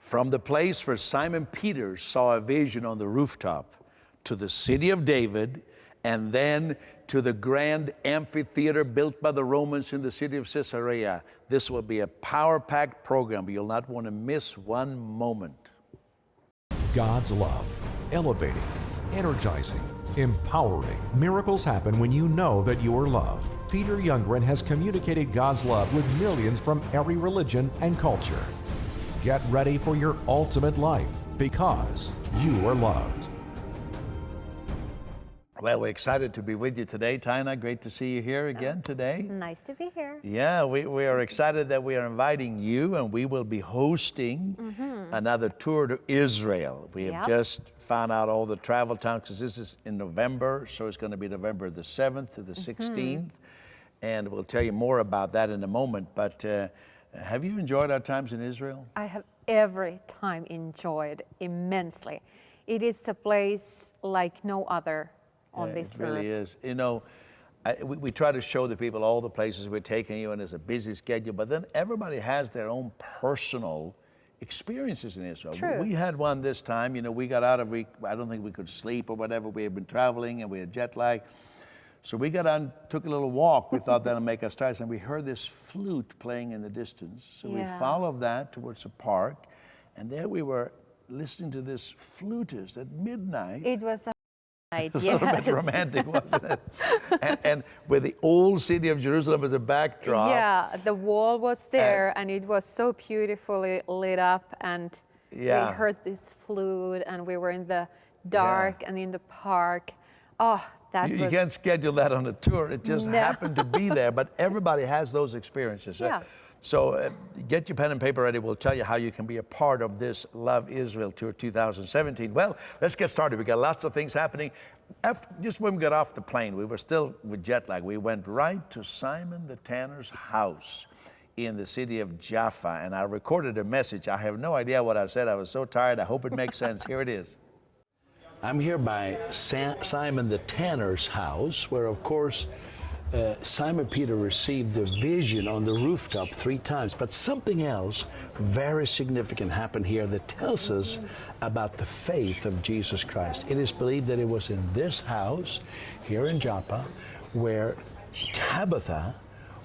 From the place where Simon Peter saw a vision on the rooftop to the city of David, and then to the grand amphitheater built by the Romans in the city of Caesarea. This will be a power-packed program. You'll not want to miss one moment. God's love, elevating, energizing, empowering. Miracles happen when you know that you are loved. Peter Youngren has communicated God's love with millions from every religion and culture. Get ready for your ultimate life because you are loved. Well, we're excited to be with you today. Taina, great to see you here again today. Nice to be here. Yeah, we are excited that we are inviting you, and we will be hosting another tour to Israel. We have just found out all the travel times, because this is in November, so it's going to be November the 7th to the 16th, and we'll tell you more about that in a moment. But have you enjoyed our times in Israel? I have every time enjoyed immensely. It is a place like no other on this earth. It really earth. is. You know, we try to show the people all the places we're taking you, and it's a busy schedule, but then everybody has their own personal experiences in Israel. True. We had one this time. You know, we got out of, I don't think we could sleep or whatever. We had been traveling and we had jet lag. So we got on, took a little walk. We thought that'll make us tired. And we heard this flute playing in the distance. So we followed that towards a park. And there we were listening to this flutist at midnight. It was a night, A little bit romantic, wasn't it? and with the old city of Jerusalem as a backdrop. Yeah, the wall was there, and it was so beautifully lit up, and we heard this flute, and we were in the dark and in the park. Oh, that was... You can't schedule that on a tour. It just happened to be there, but everybody has those experiences. Yeah. So get your pen and paper ready. We'll tell you how you can be a part of this Love Israel Tour 2017. Well, let's get started. We got lots of things happening. Just when we got off the plane, we were still with jet lag. We went right to Simon the tanner's house in the city of Jaffa, and I recorded a message. I have no idea what I said. I was so tired. I hope it makes sense. Here it is. I'm here by Simon the tanner's house, where, of course, Simon Peter received the vision on the rooftop 3 times, but something else very significant happened here that tells us about the faith of Jesus Christ. It is believed that it was in this house here in Joppa where Tabitha,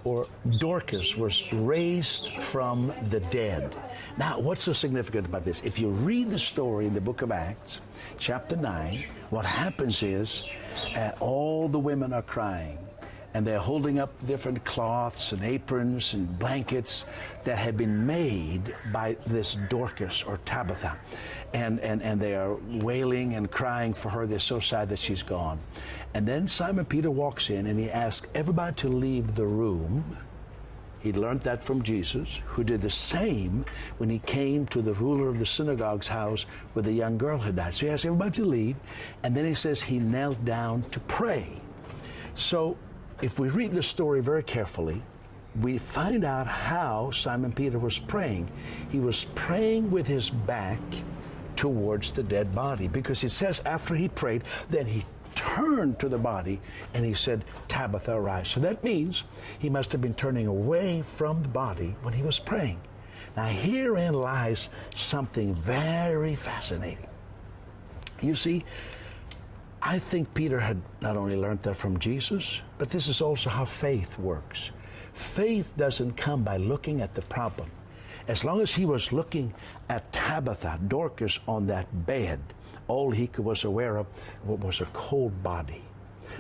or Dorcas, was raised from the dead. Now, what's so significant about this? If you read the story in the book of Acts, chapter 9, what happens is all the women are crying, and they're holding up different cloths and aprons and blankets that had been made by this Dorcas or Tabitha. And they are wailing and crying for her. They're so sad that she's gone. And then Simon Peter walks in and he asks everybody to leave the room. He learned that from Jesus, who did the same when he came to the ruler of the synagogue's house where the young girl had died. So he asked everybody to leave, and then he says he knelt down to pray. So if we read the story very carefully, we find out how Simon Peter was praying. He was praying with his back towards the dead body, because it says after he prayed, then he turned to the body and he said, Tabitha, arise. So that means he must have been turning away from the body when he was praying. Now herein lies something very fascinating. You see, I think Peter had not only learned that from Jesus, but this is also how faith works. Faith doesn't come by looking at the problem. As long as he was looking at Tabitha, Dorcas, on that bed, all he was aware of was a cold body.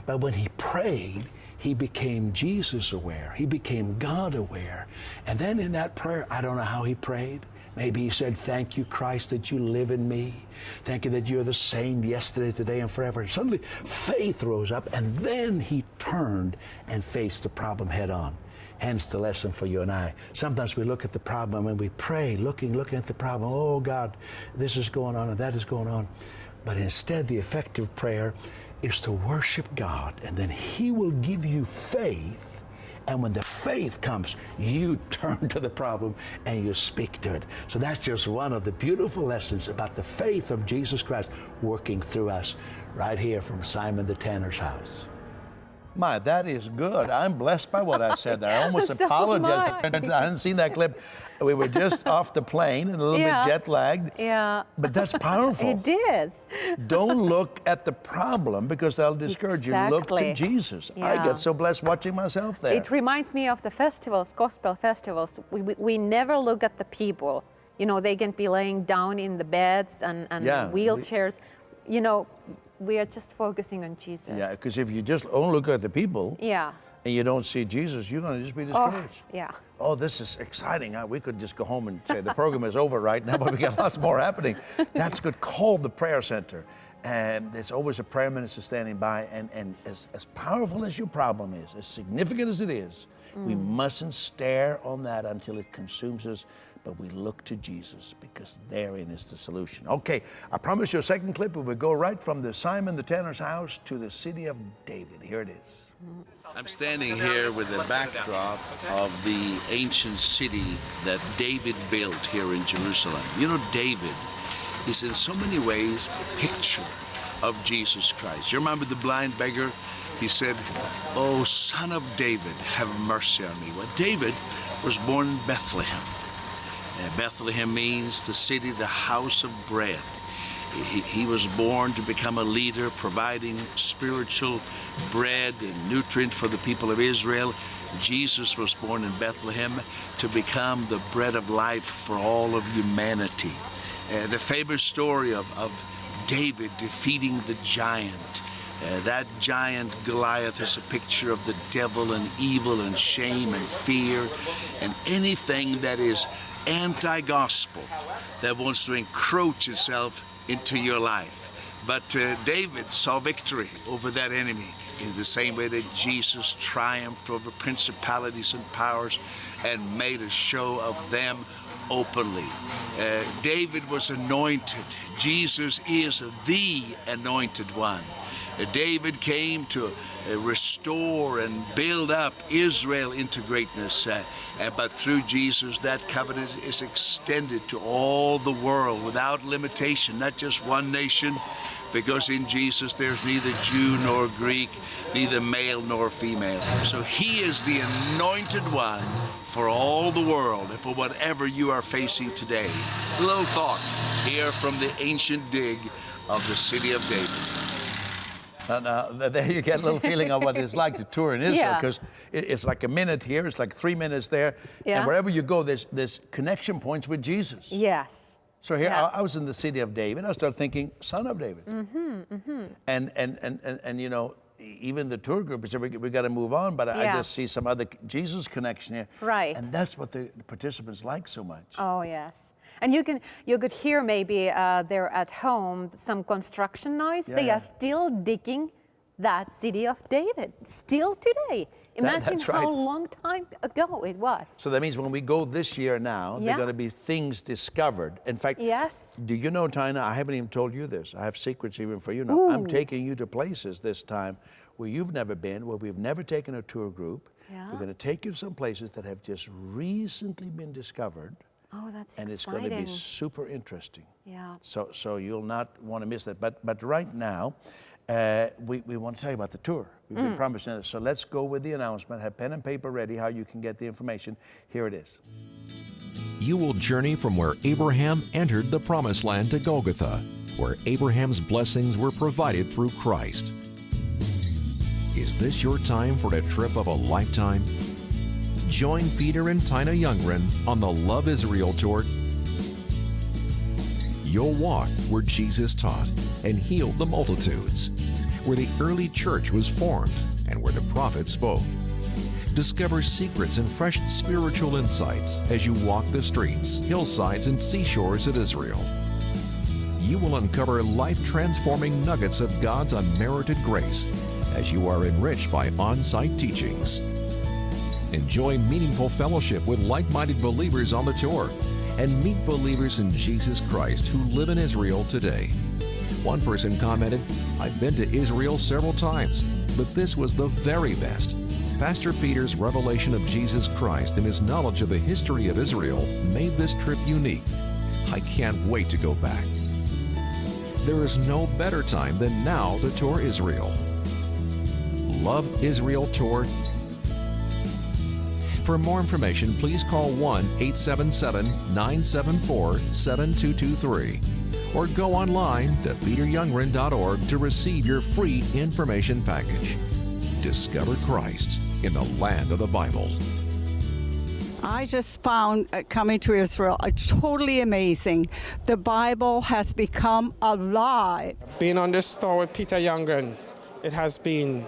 But when he prayed, he became Jesus aware. He became God aware. And then in that prayer, I don't know how he prayed. Maybe he said, thank you, Christ, that you live in me. Thank you that you're the same yesterday, today, and forever. And suddenly, faith rose up, and then he turned and faced the problem head on. Hence the lesson for you and I. Sometimes we look at the problem and we pray, looking at the problem. Oh, God, this is going on and that is going on. But instead, the effective prayer is to worship God, and then he will give you faith. And when the faith comes, you turn to the problem and you speak to it. So that's just one of the beautiful lessons about the faith of Jesus Christ working through us right here from Simon the tanner's house. My, that is good. I'm blessed by what I said there. I almost So apologized. am I hadn't seen that clip. We were just off the plane and a little bit jet lagged. Yeah. But that's powerful. It is. Don't look at the problem because that'll discourage you. Look to Exactly. Jesus. I Yeah. get so blessed watching myself there. It reminds me of the festivals, gospel festivals. We never look at the people. You know, they can be laying down in the beds and Yeah, wheelchairs. You know, we are just focusing on Jesus. Yeah, because if you just only look at the people Yeah. and you don't see Jesus, you're going to just be discouraged. Yeah. Oh, this is exciting. We could just go home and say the program is over right now, but we got lots more happening. That's good. Call the prayer center. And there's always a prayer minister standing by. And as powerful as your problem is, as significant as it is, we mustn't stare on that until it consumes us, but we look to Jesus because therein is the solution. Okay, I promise you a second clip. We will go right from the Simon the tanner's house to the city of David. Here it is. I'm standing here with the backdrop of the ancient city that David built here in Jerusalem. You know, David is in so many ways a picture of Jesus Christ. You remember the blind beggar? He said, "Oh, son of David, have mercy on me." Well, David was born in Bethlehem. Bethlehem means the city, the house of bread. He was born to become a leader, providing spiritual bread and nutrient for the people of Israel. Jesus was born in Bethlehem to become the bread of life for all of humanity. The famous story of David defeating the giant. That giant Goliath is a picture of the devil and evil and shame and fear and anything that is anti-gospel, that wants to encroach itself into your life. But David saw victory over that enemy in the same way that Jesus triumphed over principalities and powers and made a show of them openly. David was anointed. Jesus is the anointed one. David came to restore and build up Israel into greatness. But through Jesus, that covenant is extended to all the world without limitation, not just one nation, because in Jesus there's neither Jew nor Greek, neither male nor female. So he is the anointed one for all the world and for whatever you are facing today. A little thought here from the ancient dig of the city of David. There you get a little feeling of what it's like to tour in Israel, because it's like a minute here, it's like 3 minutes there, and wherever you go, there's connection points with Jesus. Yes. So here I was in the city of David. I started thinking, son of David, and you know, even the tour group said we got to move on, but I just see some other Jesus connection here, right? And that's what the participants like so much. Oh yes. And you could hear maybe they're at home some construction noise. They are still digging that city of David still today. Imagine that's right. how long time ago it was. So that means when we go this year now, there are going to be things discovered. In fact, do you know, Tina, I haven't even told you this. I have secrets even for you now. I'm taking you to places this time where you've never been, where we've never taken a tour group. We're going to take you to some places that have just recently been discovered. Oh, that's and exciting. It's going to be super interesting. Yeah. So you'll not want to miss that. But right now, we want to tell you about the tour. We've been promising this. So let's go with the announcement. Have pen and paper ready, how you can get the information. Here it is. You will journey from where Abraham entered the promised land to Golgotha, where Abraham's blessings were provided through Christ. Is this your time for a trip of a lifetime? Join Peter and Tina Youngren on the Love Israel Tour. You'll walk where Jesus taught and healed the multitudes, where the early church was formed and where the prophets spoke. Discover secrets and fresh spiritual insights as you walk the streets, hillsides, and seashores of Israel. You will uncover life-transforming nuggets of God's unmerited grace as you are enriched by on-site teachings. Enjoy meaningful fellowship with like-minded believers on the tour and meet believers in Jesus Christ who live in Israel today. One person commented, "I've been to Israel several times, but this was the very best." Pastor Peter's revelation of Jesus Christ and his knowledge of the history of Israel made this trip unique. I can't wait to go back. There is no better time than now to tour Israel. Love Israel Tour. For more information, please call 1-877-974-7223 or go online to peteryoungren.org to receive your free information package. Discover Christ in the land of the Bible. I just found coming to Israel totally amazing. The Bible has become alive. Being on this tour with Peter Youngren, it has been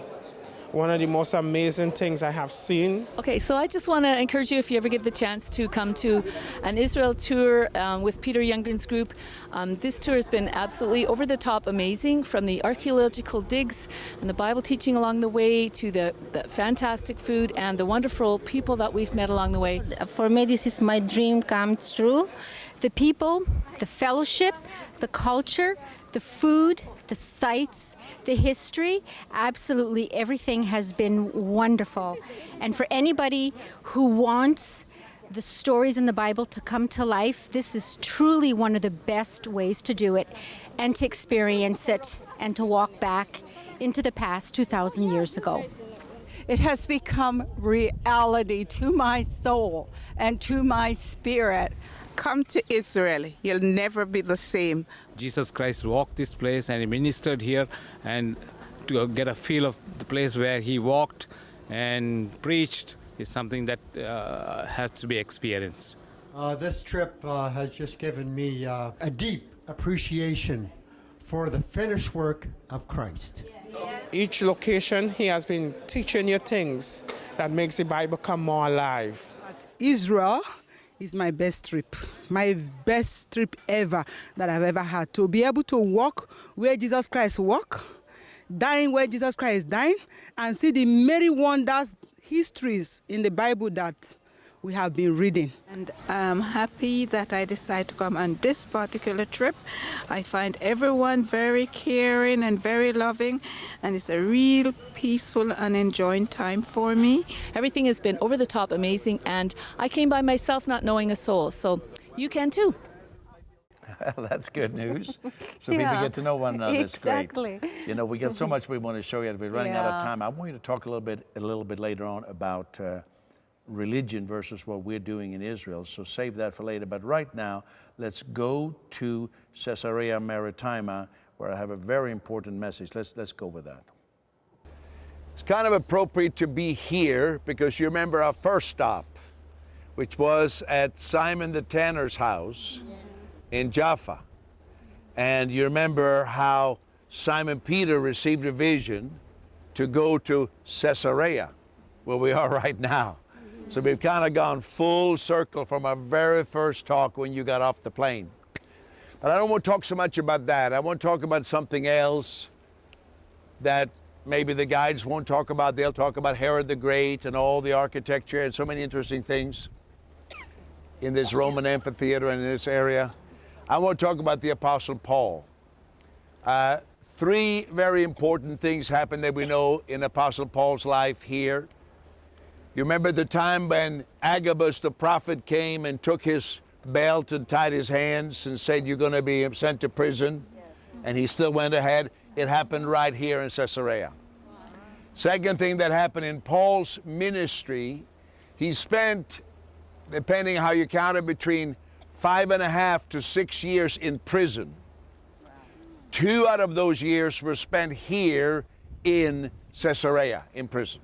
one of the most amazing things I have seen. Okay, so I just want to encourage you, if you ever get the chance to come to an Israel tour with Peter Youngren's group. This tour has been absolutely over the top amazing, from the archaeological digs and the Bible teaching along the way to the fantastic food and the wonderful people that we've met along the way. For me, this is my dream come true. The people, the fellowship, the culture, the food, the sights, the history, absolutely everything has been wonderful. And for anybody who wants the stories in the Bible to come to life, this is truly one of the best ways to do it and to experience it and to walk back into the past 2,000 years ago. It has become reality to my soul and to my spirit. Come to Israel, you'll never be the same. Jesus Christ walked this place and he ministered here, and to get a feel of the place where he walked and preached is something that has to be experienced. This trip has just given me a deep appreciation for the finished work of Christ. Each location, he has been teaching you things that makes the Bible come more alive. Israel is my best trip ever that I've ever had. To be able to walk where Jesus Christ walked, dying where Jesus Christ died, and see the many wonders, histories in the Bible that we have been reading. And I'm happy that I decided to come on this particular trip. I find everyone very caring and very loving, and it's a real peaceful and enjoying time for me. Everything has been over the top amazing, and I came by myself not knowing a soul, so you can too. Well, that's good news. So people get to know one another. It's exactly. great. You know, we got so much we want to show you. We're running out of time. I want you to talk a little bit later on about religion versus what we're doing in Israel. So save that for later. But right now, let's go to Caesarea Maritima, where I have a very important message. Let's go with that. It's kind of appropriate to be here because you remember our first stop, which was at Simon the Tanner's house in Jaffa. And you remember how Simon Peter received a vision to go to Caesarea, where we are right now. So we've kind of gone full circle from our very first talk when you got off the plane. But I don't want to talk so much about that. I want to talk about something else that maybe the guides won't talk about. They'll talk about Herod the Great and all the architecture and so many interesting things in this Roman amphitheater and in this area. I want to talk about the Apostle Paul. Three very important things happened that we know in Apostle Paul's life here. You remember the time when Agabus the prophet came and took his belt and tied his hands and said, you're going to be sent to prison? Yes. And he still went ahead. It happened right here in Caesarea. Wow. Second thing that happened in Paul's ministry, he spent, depending how you count it, between 5.5 to 6 years in prison. Wow. 2 out of those years were spent here in Caesarea, in prison.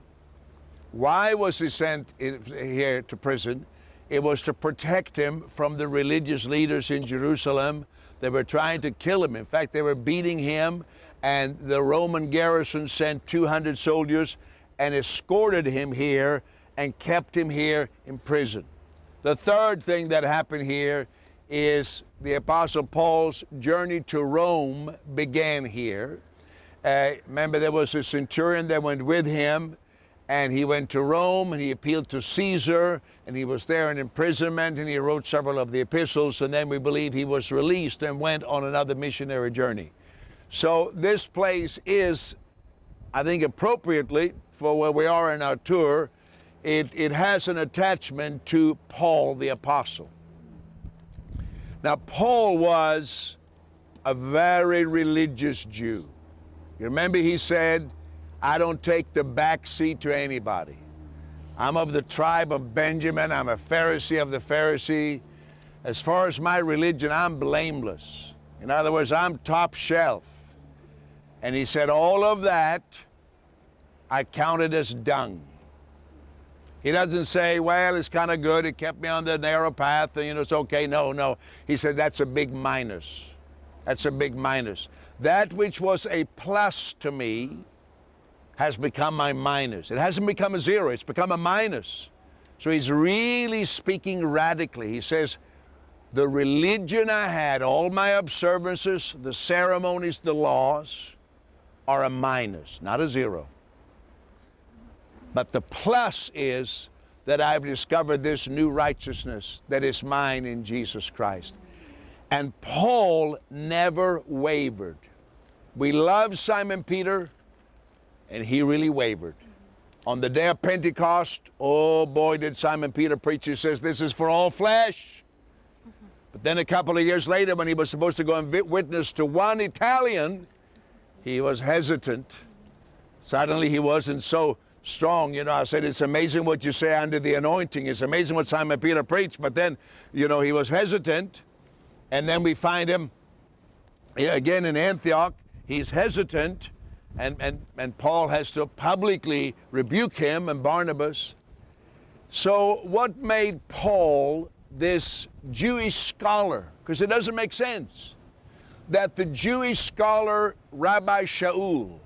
Why was he sent here to prison? It was to protect him from the religious leaders in Jerusalem. They were trying to kill him. In fact, they were beating him, and the Roman garrison sent 200 soldiers and escorted him here and kept him here in prison. The third thing that happened here is the Apostle Paul's journey to Rome began here. Remember, there was a centurion that went with him, and he went to Rome, and he appealed to Caesar, and he was there in imprisonment, and he wrote several of the epistles, and then we believe he was released and went on another missionary journey. So this place is, I think appropriately, for where we are in our tour, it has an attachment to Paul the Apostle. Now, Paul was a very religious Jew. You remember he said, I don't take the back seat to anybody. I'm of the tribe of Benjamin. I'm a Pharisee of the Pharisee. As far as my religion, I'm blameless. In other words, I'm top shelf. And he said, all of that I counted as dung. He doesn't say, well, it's kind of good. It kept me on the narrow path and, it's okay. No. He said, that's a big minus. That's a big minus. That which was a plus to me has become my minus. It hasn't become a zero. It's become a minus. So he's really speaking radically. He says, the religion I had, all my observances, the ceremonies, the laws, are a minus, not a zero. But the plus is that I've discovered this new righteousness that is mine in Jesus Christ. And Paul never wavered. We love Simon Peter, and he really wavered. On the day of Pentecost, oh boy, did Simon Peter preach. He says, this is for all flesh. But then a couple of years later, when he was supposed to go and witness to one Italian, he was hesitant. Suddenly he wasn't so strong. I said, it's amazing what you say under the anointing. It's amazing what Simon Peter preached. But then, he was hesitant. And then we find him again in Antioch. He's hesitant. And Paul has to publicly rebuke him and Barnabas. So what made Paul this Jewish scholar? Because it doesn't make sense that the Jewish scholar Rabbi Shaul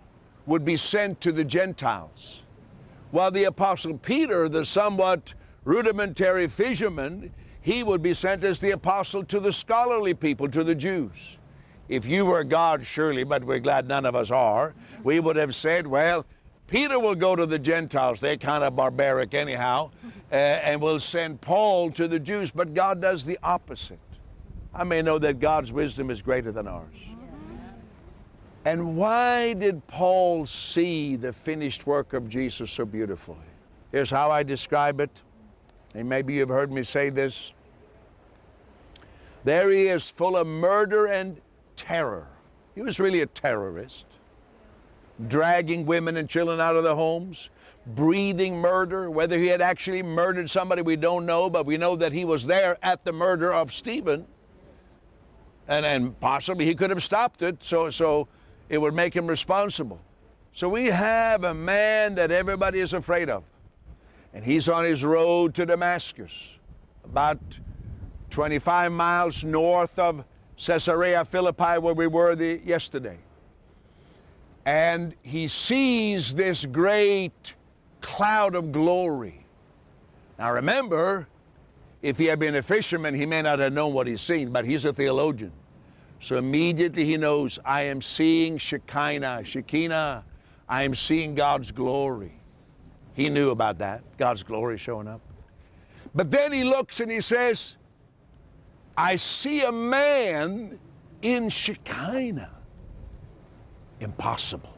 would be sent to the Gentiles, while the Apostle Peter, the somewhat rudimentary fisherman, he would be sent as the apostle to the scholarly people, to the Jews. If you were God, surely, but we're glad none of us are, we would have said, well, Peter will go to the Gentiles. They're kind of barbaric anyhow, and we'll send Paul to the Jews. But God does the opposite. I may know that God's wisdom is greater than ours. And why did Paul see the finished work of Jesus so beautifully? Here's how I describe it, and maybe you've heard me say this. There he is, full of murder and terror. He was really a terrorist, dragging women and children out of their homes, breathing murder. Whether he had actually murdered somebody, we don't know, but we know that he was there at the murder of Stephen. And possibly he could have stopped it, so it would make him responsible. So we have a man that everybody is afraid of. And he's on his road to Damascus, about 25 miles north of Caesarea Philippi, where we were yesterday. And he sees this great cloud of glory. Now remember, if he had been a fisherman, he may not have known what he's seen, but he's a theologian. So immediately he knows, I am seeing Shekinah. I am seeing God's glory. He knew about that, God's glory showing up. But then he looks and he says, I see a man in Shekinah. Impossible.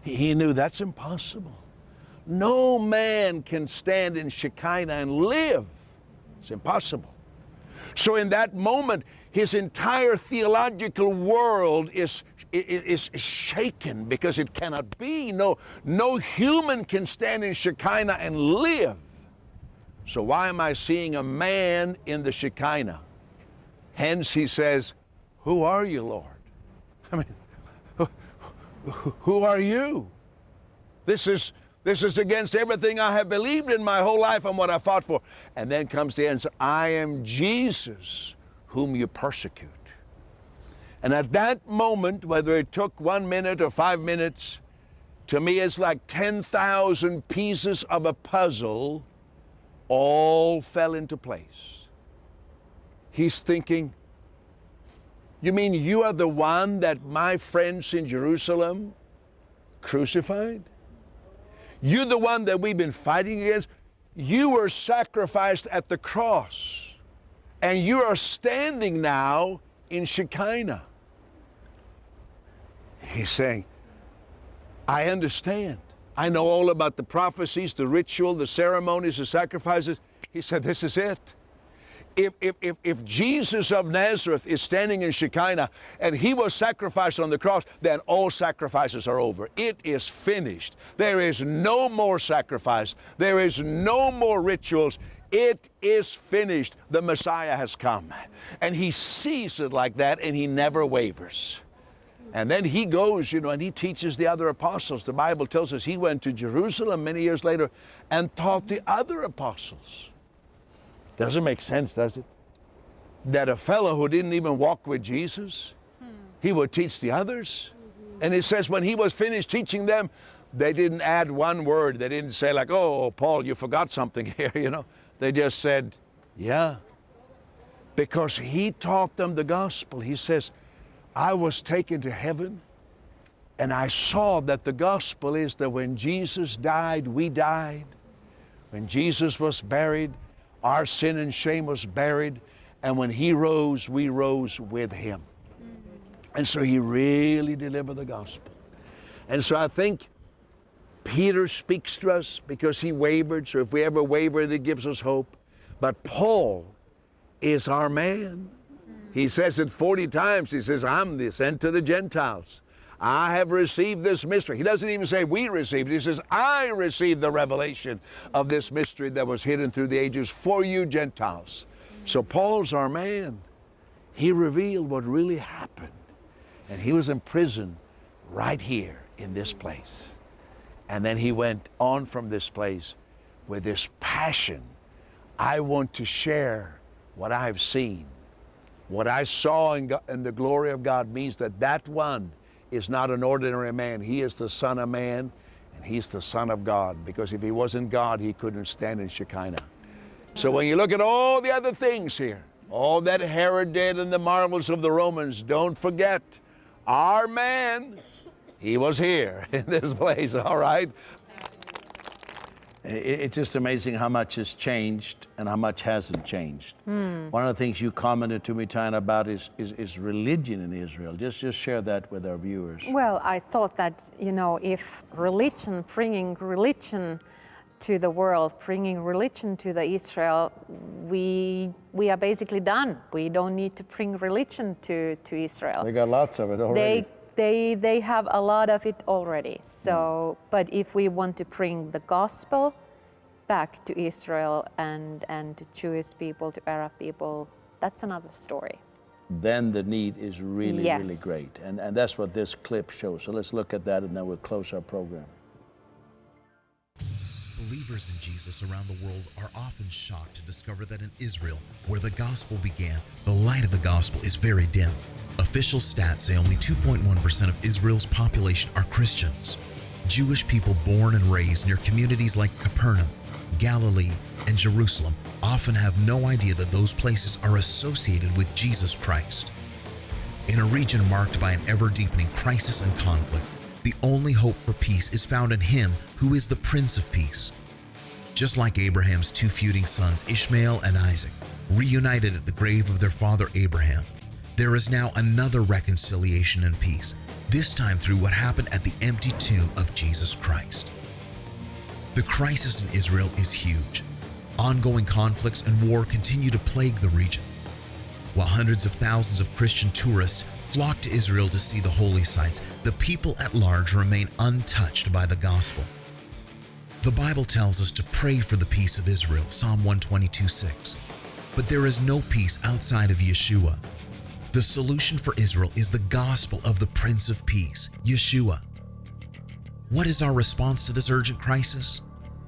He knew that's impossible. No man can stand in Shekinah and live. It's impossible. So in that moment, his entire theological world is shaken because it cannot be. No human can stand in Shekinah and live. So why am I seeing a man in the Shekinah? Hence he says, who are you, Lord? I mean, who are you? This is against everything I have believed in my whole life and what I fought for. And then comes the answer, I am Jesus whom you persecute. And at that moment, whether it took 1 minute or 5 minutes, to me it's like 10,000 pieces of a puzzle all fell into place. He's thinking, you mean you are the one that my friends in Jerusalem crucified? You're the one that we've been fighting against? You were sacrificed at the cross, and you are standing now in Shekinah. He's saying, I understand. I know all about the prophecies, the ritual, the ceremonies, the sacrifices. He said, this is it. If Jesus of Nazareth is standing in Shekinah and he was sacrificed on the cross, then all sacrifices are over. It is finished. There is no more sacrifice. There is no more rituals. It is finished. The Messiah has come. And he sees it like that, and he never wavers. And then he goes, and he teaches the other apostles. The Bible tells us he went to Jerusalem many years later and taught the other apostles. Doesn't make sense, does it? That a fellow who didn't even walk with Jesus, he would teach the others. And it says when he was finished teaching them, they didn't add one word. They didn't say like, oh, Paul, you forgot something here, They just said, yeah. Because he taught them the gospel. He says, I was taken to heaven, and I saw that the gospel is that when Jesus died, we died. When Jesus was buried, our sin and shame was buried, and when he rose, we rose with him. And so he really delivered the gospel. And so I think Peter speaks to us because he wavered, so if we ever waver, it gives us hope. But Paul is our man. He says it 40 times. He says, I'm the sent to the Gentiles. I have received this mystery. He doesn't even say we received it. He says, I received the revelation of this mystery that was hidden through the ages for you Gentiles. So Paul's our man. He revealed what really happened. And he was in prison right here in this place. And then he went on from this place with this passion. I want to share what I've seen. What I saw in the glory of God means that one is not an ordinary man. He is the Son of Man, and he's the Son of God, because if he wasn't God, he couldn't stand in Shekinah. So when you look at all the other things here, all that Herod did and the marvels of the Romans, don't forget, our man, he was here in this place, all right? It's just amazing how much has changed and how much hasn't changed. One of the things you commented to me, Tina, about is religion in Israel. Just share that with our viewers. Well, I thought that, if bringing religion to the world, bringing religion to the Israel, we are basically done. We don't need to bring religion to Israel. They got lots of it already. They have a lot of it already. So, but if we want to bring the gospel back to Israel and to Jewish people, to Arab people, that's another story. Then the need is really, really great. And that's what this clip shows. So let's look at that and then we'll close our program. Believers in Jesus around the world are often shocked to discover that in Israel, where the gospel began, the light of the gospel is very dim. Official stats say only 2.1% of Israel's population are Christians. Jewish people born and raised near communities like Capernaum, Galilee, and Jerusalem often have no idea that those places are associated with Jesus Christ. In a region marked by an ever-deepening crisis and conflict, the only hope for peace is found in Him who is the Prince of Peace. Just like Abraham's two feuding sons, Ishmael and Isaac, reunited at the grave of their father Abraham, there is now another reconciliation and peace, this time through what happened at the empty tomb of Jesus Christ. The crisis in Israel is huge. Ongoing conflicts and war continue to plague the region. While hundreds of thousands of Christian tourists flock to Israel to see the holy sites, the people at large remain untouched by the gospel. The Bible tells us to pray for the peace of Israel, Psalm 122:6. But there is no peace outside of Yeshua. The solution for Israel is the gospel of the Prince of Peace, Yeshua. What is our response to this urgent crisis?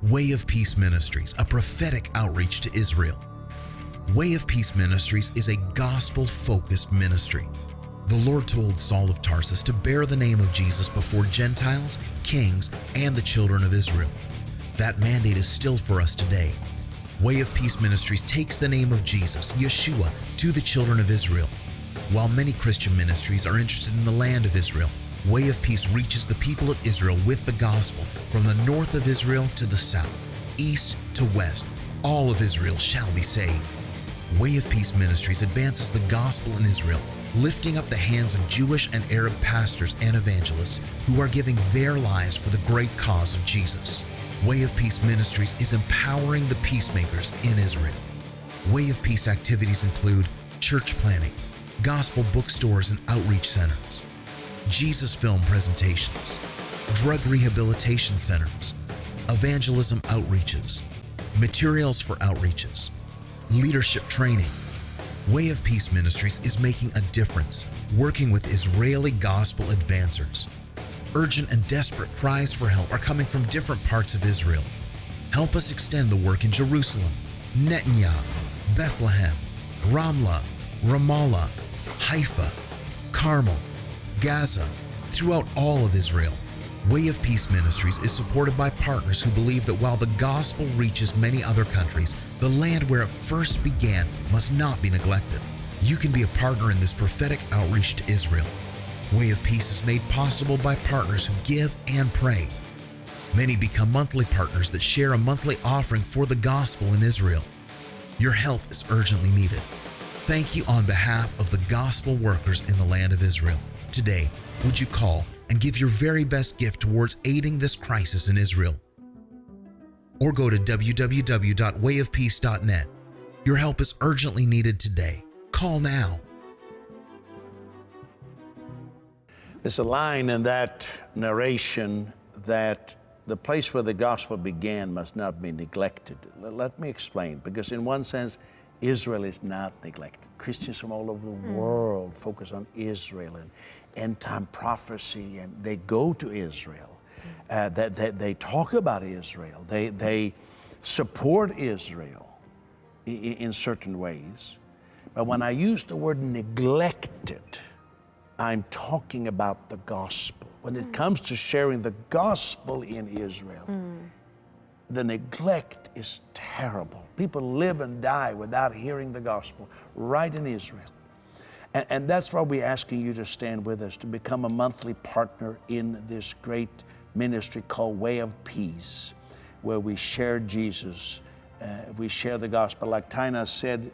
Way of Peace Ministries, a prophetic outreach to Israel. Way of Peace Ministries is a gospel-focused ministry. The Lord told Saul of Tarsus to bear the name of Jesus before Gentiles, kings, and the children of Israel. That mandate is still for us today. Way of Peace Ministries takes the name of Jesus, Yeshua, to the children of Israel. While many Christian ministries are interested in the land of Israel, Way of Peace reaches the people of Israel with the gospel from the north of Israel to the south, east to west. All of Israel shall be saved. Way of Peace Ministries advances the gospel in Israel, lifting up the hands of Jewish and Arab pastors and evangelists who are giving their lives for the great cause of Jesus. Way of Peace Ministries is empowering the peacemakers in Israel. Way of Peace activities include church planting, gospel bookstores and outreach centers, Jesus film presentations, drug rehabilitation centers, evangelism outreaches, materials for outreaches, leadership training. Way of Peace Ministries is making a difference, working with Israeli gospel advancers. Urgent and desperate cries for help are coming from different parts of Israel. Help us extend the work in Jerusalem, Netanyahu, Bethlehem, Ramlah, Ramallah, Haifa, Carmel, Gaza, throughout all of Israel. Way of Peace Ministries is supported by partners who believe that while the gospel reaches many other countries, the land where it first began must not be neglected. You can be a partner in this prophetic outreach to Israel. Way of Peace is made possible by partners who give and pray. Many become monthly partners that share a monthly offering for the gospel in Israel. Your help is urgently needed. Thank you on behalf of the gospel workers in the land of Israel. Today, would you call and give your very best gift towards aiding this crisis in Israel? Or go to www.wayofpeace.net. Your help is urgently needed today. Call now. There's a line in that narration that the place where the gospel began must not be neglected. Let me explain, because in one sense, Israel is not neglected. Christians from all over the world focus on Israel and end-time prophecy, and they go to Israel. They talk about Israel. They support Israel in certain ways. But when I use the word neglected, I'm talking about the gospel. When it comes to sharing the gospel in Israel, the neglect is terrible. People live and die without hearing the gospel right in Israel. And that's why we're asking you to stand with us, to become a monthly partner in this great ministry called Way of Peace, where we share Jesus, we share the gospel. Like Tina said,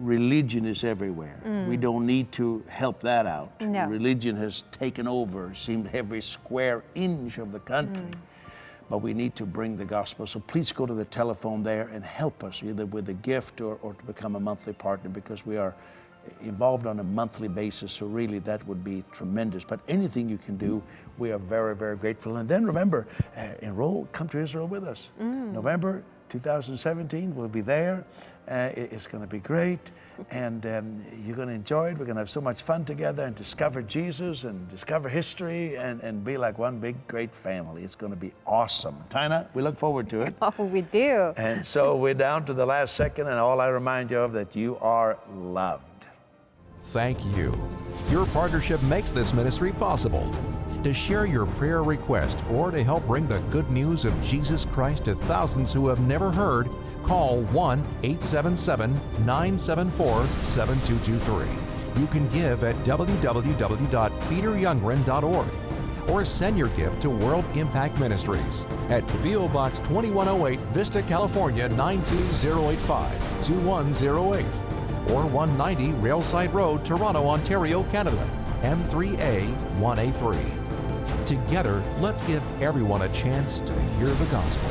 religion is everywhere. We don't need to help that out. No. Religion has taken over, seemed every square inch of the country. But we need to bring the gospel. So please go to the telephone there and help us, either with a gift or to become a monthly partner, because we are involved on a monthly basis. So really that would be tremendous. But anything you can do, we are very, very grateful. And then remember, enroll, come to Israel with us. November 2017, we'll be there. It's going to be great, and you're going to enjoy it. We're going to have so much fun together and discover Jesus and discover history and be like one big, great family. It's going to be awesome. Tina, we look forward to it. Oh, we do. And so we're down to the last second, and all I remind you of that you are loved. Thank you. Your partnership makes this ministry possible. To share your prayer request or to help bring the good news of Jesus Christ to thousands who have never heard, call 1-877-974-7223. You can give at www.peteryoungren.org or send your gift to World Impact Ministries at P.O. Box 2108, Vista, California 92085 2108 or 190 Railside Road, Toronto, Ontario, Canada, M3A 1A3. Together, let's give everyone a chance to hear the gospel.